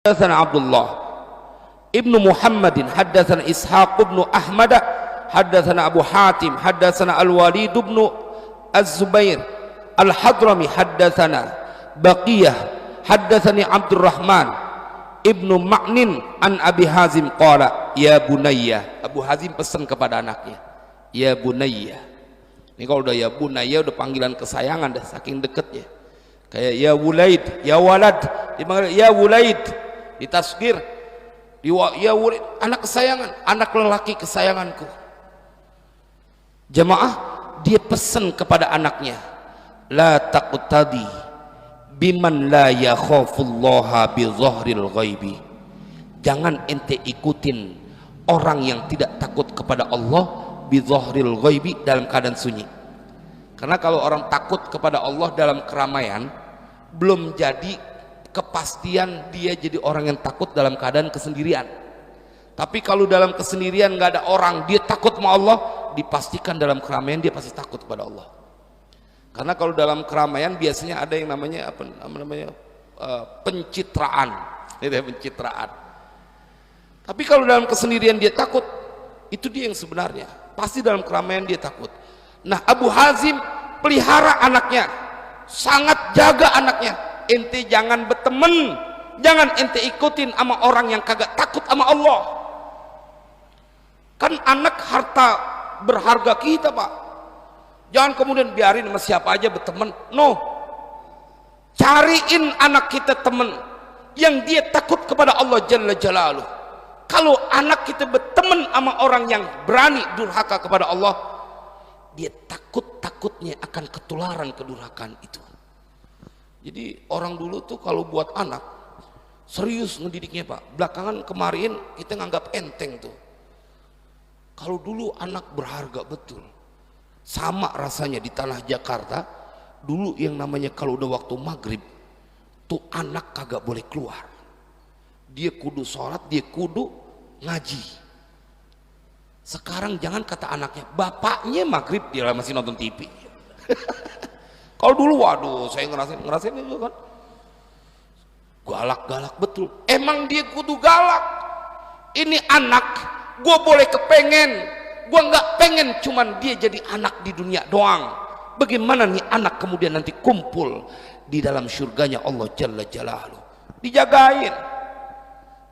حدثنا عبد الله ابن محمد حدثنا إسحاق بن أحمد حدثنا أبو حاتم حدثنا الوليد بن الزبير الحضرمي حدثنا بقية حدثني عبد الرحمن ابن معن عن أبي حازم قال يا بني. Abu Hazim pesan kepada anaknya, ya bunayya. Ini kalau udah ya bunayya udah panggilan kesayangan dah, saking deketnya. Kayak ya wulaid, ya walad, dipanggil ya wulaid, ditasgir, ya wulaid, anak kesayangan, anak lelaki kesayanganku. Jemaah, dia pesan kepada anaknya, la taqtadi biman la yakhafullaha bi dhahril ghaibi. Jangan ente ikutin orang yang tidak takut kepada Allah bi dhahril ghaibi, dalam keadaan sunyi. Karena kalau orang takut kepada Allah dalam keramaian, belum jadi kepastian dia jadi orang yang takut dalam keadaan kesendirian. Tapi kalau dalam kesendirian nggak ada orang, dia takut sama Allah, dipastikan dalam keramaian dia pasti takut kepada Allah. Karena kalau dalam keramaian biasanya ada yang namanya pencitraan, itu ya, pencitraan. Tapi kalau dalam kesendirian dia takut, itu dia yang sebenarnya. Pasti dalam keramaian dia takut. Nah, Abu Hazim pelihara anaknya, sangat jaga anaknya. Ente jangan berteman, jangan ente ikutin sama orang yang kagak takut sama Allah. Kan anak harta berharga kita, Pak. Jangan kemudian biarin sama siapa aja berteman. No, cariin anak kita teman yang dia takut kepada Allah Jalla Jalaluh. Kalau anak kita berteman sama orang yang berani durhaka kepada Allah, dia takutnya akan ketularan kedurhakaan itu. Jadi orang dulu tuh kalau buat anak serius ngedidiknya, Pak. Belakangan kemarin kita nganggap enteng tuh. Kalau dulu anak berharga betul. Sama rasanya di tanah Jakarta dulu, yang namanya kalau udah waktu maghrib tuh anak kagak boleh keluar. Dia kudu sholat, dia kudu ngaji. Sekarang jangan kata anaknya, bapaknya maghrib dia masih nonton TV. Kalau dulu, waduh, saya ngerasain itu kan, galak betul. Emang dia kudu galak. Ini anak, gue boleh kepengen, gue nggak pengen cuman dia jadi anak di dunia doang. Bagaimana nih anak kemudian nanti kumpul di dalam surganya Allah Jalla Jalaluh? Dijagain,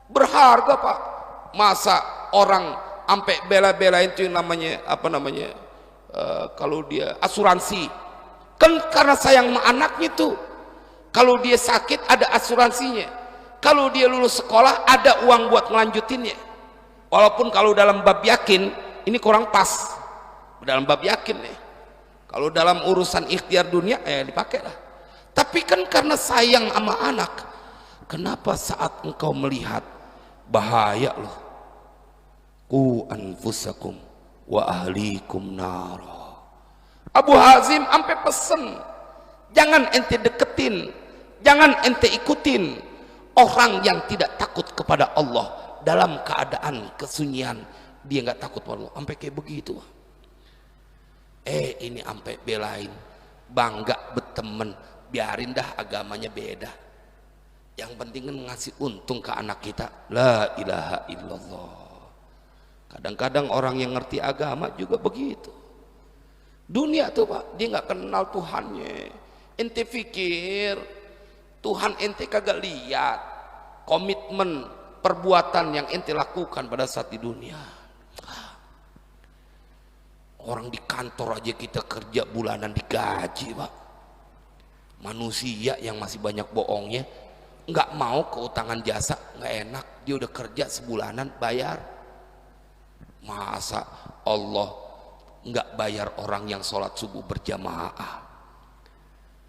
berharga, Pak. Masa orang sampai bela-belain itu yang namanya kalau dia asuransi, kan karena sayang sama anaknya tuh. Kalau dia sakit ada asuransinya, kalau dia lulus sekolah ada uang buat ngelanjutinnya. Walaupun kalau dalam bab yakin ini kurang pas, dalam bab yakin nih. Kalau dalam urusan ikhtiar dunia dipakai lah. Tapi kan karena sayang sama anak, kenapa saat engkau melihat bahaya loh, ku anfusakum wa ahlikum nara. Abu Hazim sampai pesen, jangan ente deketin, jangan ente ikutin orang yang tidak takut kepada Allah dalam keadaan kesunyian. Dia nggak takut pada Allah, sampai kayak begitu. Ini sampai belain, bangga berteman, biarin dah agamanya beda. Yang penting kan ngasih untung ke anak kita. La ilaha illallah. Kadang-kadang orang yang ngerti agama juga begitu. Dunia tuh, Pak, dia nggak kenal Tuhannya. Ente pikir Tuhan ente kagak lihat komitmen perbuatan yang ente lakukan pada saat di dunia. Orang di kantor aja kita kerja bulanan digaji, Pak. Manusia yang masih banyak bohongnya, nggak mau keutangan jasa, nggak enak, dia udah kerja sebulanan bayar. Masa Allah nggak bayar orang yang sholat subuh berjamaah?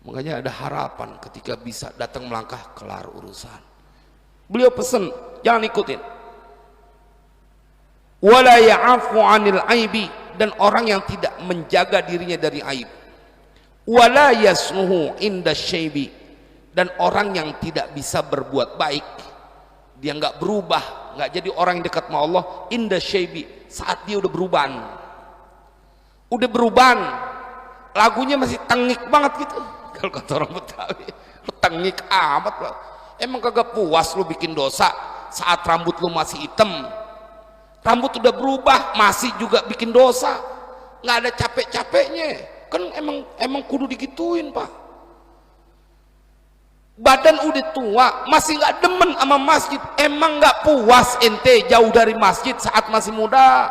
Makanya ada harapan ketika bisa datang melangkah, kelar urusan. Beliau pesen, jangan ikutin. Wala ya'afu 'anil aibi, dan orang yang tidak menjaga dirinya dari aib. Wala yasnuhu inda syaibi, dan orang yang tidak bisa berbuat baik, dia nggak berubah, nggak jadi orang yang dekat sama Allah inda syaibi, saat dia udah beruban, lagunya masih tengik banget gitu. Kalau kata orang Betawi, tengik amat, Pak. Emang kagak puas lu bikin dosa saat rambut lu masih hitam, rambut udah berubah masih juga bikin dosa, nggak ada capek-capeknya kan. Emang kudu digituin Pak. Badan udah tua masih nggak demen sama masjid, emang nggak puas ente jauh dari masjid saat masih muda.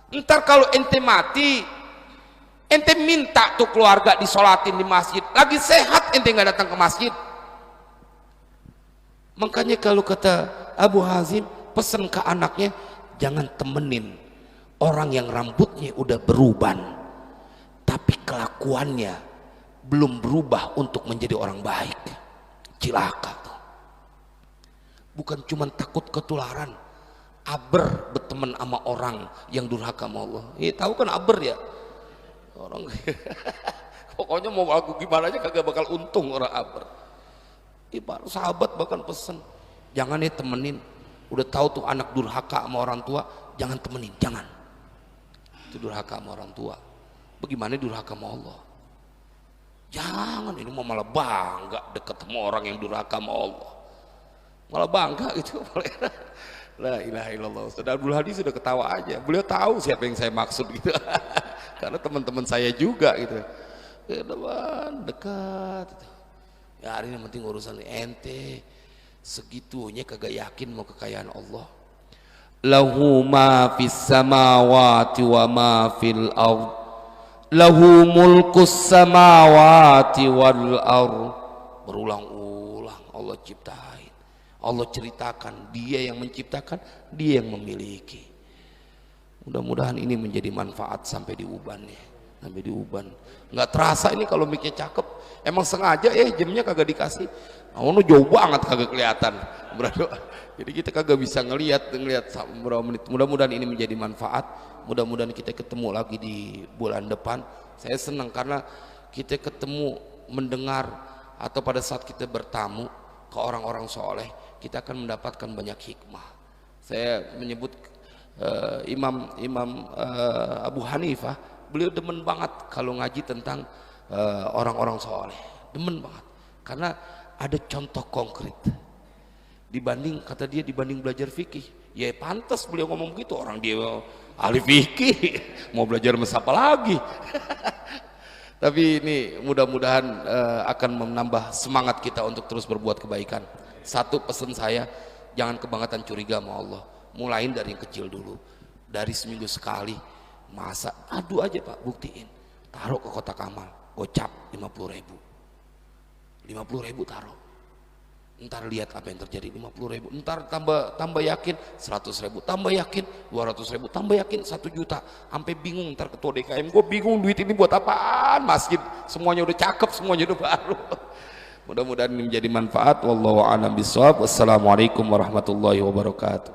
Ntar kalau ente mati, ente minta tuh keluarga disolatin di masjid, lagi sehat ente nggak datang ke masjid. Makanya kalau kata Abu Hazim pesen ke anaknya, jangan temenin orang yang rambutnya udah beruban tapi kelakuannya belum berubah untuk menjadi orang baik. Cilaka tuh. Bukan cuma takut ketularan, aber berteman sama orang yang durhaka sama Allah. Tahu kan aber ya, orang pokoknya mau aku gimana aja kagak bakal untung orang aber. Ibarat sahabat bahkan pesen, jangan ya temenin, udah tahu tuh anak durhaka sama orang tua, jangan temenin, jangan. Itu durhaka sama orang tua. Bagaimana durhaka sama Allah? Jangan, ini malah bangga deket sama orang yang durhaka sama Allah, malah bangga gitu. La ilaha illallah. Saudara Abdul Hadi sudah ketawa aja, beliau tahu siapa yang saya maksud gitu. Karena teman-teman saya juga gitu ya, teman dekat gitu. Ya hari ini penting urusan ente segitunya kagak yakin mau kekayaan Allah. Lahu ma fis samawati wa ma fil ard, lahu mulkus samawati wal ard. Berulang-ulang Allah ciptain, Allah ceritakan, dia yang menciptakan, dia yang memiliki. Mudah-mudahan ini menjadi manfaat sampai di uban nih, sampai di uban. Nggak terasa ini kalau mic-nya cakep, emang sengaja jamnya kagak dikasih. Oh, jauh banget kagak kelihatan. Jadi kita kagak bisa ngelihat berapa menit. Mudah-mudahan ini menjadi manfaat. Mudah-mudahan kita ketemu lagi di bulan depan. Saya senang karena kita ketemu, mendengar, atau pada saat kita bertamu ke orang-orang soleh, kita akan mendapatkan banyak hikmah. Saya menyebut Imam Abu Hanifah, beliau demen banget kalau ngaji tentang orang-orang soleh, demen banget karena ada contoh konkret. Dibanding, kata dia, dibanding belajar fikih, ya pantas beliau ngomong gitu, orang dia ahli fikih mau belajar apa lagi. Tapi ini mudah-mudahan akan menambah semangat kita untuk terus berbuat kebaikan. Satu pesan saya, jangan kebangetan curiga sama Allah. Mulain dari yang kecil dulu, dari seminggu sekali masa, adu aja Pak, buktiin, taruh ke kotak amal, gocap 50.000, 50.000 taruh, ntar lihat apa yang terjadi. 50.000, ntar tambah yakin 100.000, tambah yakin 200.000, tambah yakin 1 juta, sampai bingung. Ntar ketua DKM, gue bingung duit ini buat apaan, masjid semuanya udah cakep, semuanya udah baru. Mudah-mudahan ini menjadi manfaat. Wallahu a'lam bishawab. Wassalamualaikum warahmatullahi wabarakatuh.